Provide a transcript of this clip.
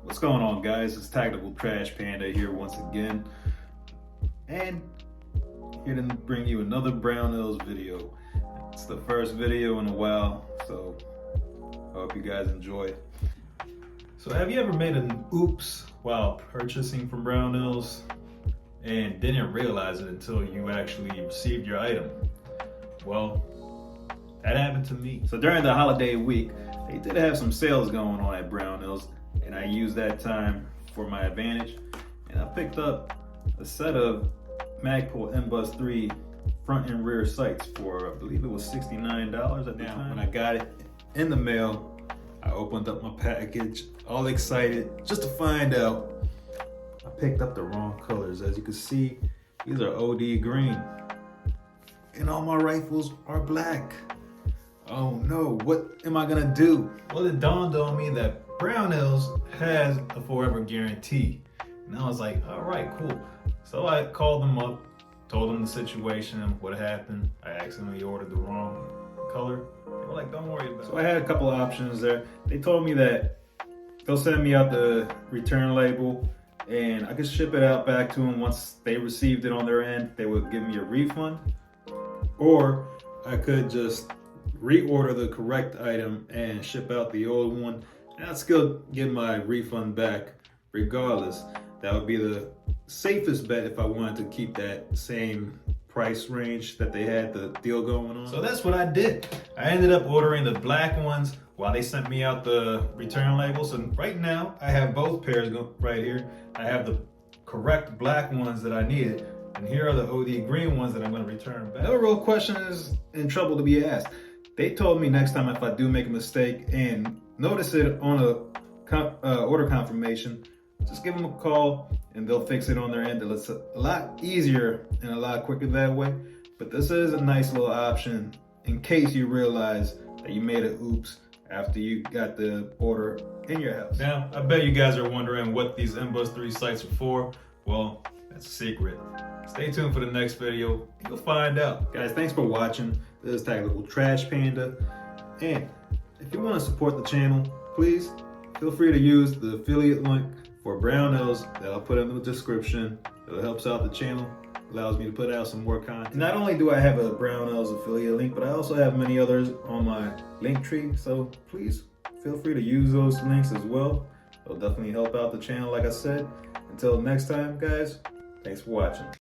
What's going on, guys? It's Tactical Trash Panda here once again, and here to bring you another Brownells video. It's the first video in a while, so I hope you guys enjoy it. So have you ever made an oops while purchasing from Brownells and didn't realize it until you actually received your item? Well, that happened to me. So during the holiday week, they did have some sales going on at Brownells, and I used that time for my advantage, and I picked up a set of Magpul MBUS3 front and rear sights for, I believe it was $69 at the time. When I got it in the mail, I opened up my package, all excited, just to find out I picked up the wrong colors. As you can see, these are OD green, and all my rifles are black. Oh no, what am I gonna do? Well, it dawned on me that Brownells has a forever guarantee. And I was like, all right, cool. So I called them up, told them the situation, what happened. I accidentally ordered the wrong color. They were like, don't worry about it. So I had a couple of options there. They told me that they'll send me out the return label and I could ship it out back to them. Once they received it on their end, they would give me a refund. Or I could just reorder the correct item and ship out the old one, and I'd still get my refund back regardless. That would be the safest bet if I wanted to keep that same price range that they had the deal going on. So that's what I did. I ended up ordering the black ones while they sent me out the return labels. And right now I have both pairs right here. I have the correct black ones that I needed, and here are the OD green ones that I'm going to return back. No real question is in trouble to be asked. They told me next time if I do make a mistake and notice it on a order confirmation, just give them a call and they'll fix it on their end. It's a lot easier and a lot quicker that way. But this is a nice little option in case you realize that you made an oops after you got the order in your house. Now, I bet you guys are wondering what these MBUS3 sights are for. Well, that's a secret. Stay tuned for the next video. You'll find out. Guys, thanks for watching. This is Tactical Trash Panda. And if you want to support the channel, please feel free to use the affiliate link for Brownells that I'll put in the description. It helps out the channel, allows me to put out some more content. Not only do I have a Brownells affiliate link, but I also have many others on my link tree. So please feel free to use those links as well. It'll definitely help out the channel, like I said. Until next time, guys, thanks for watching.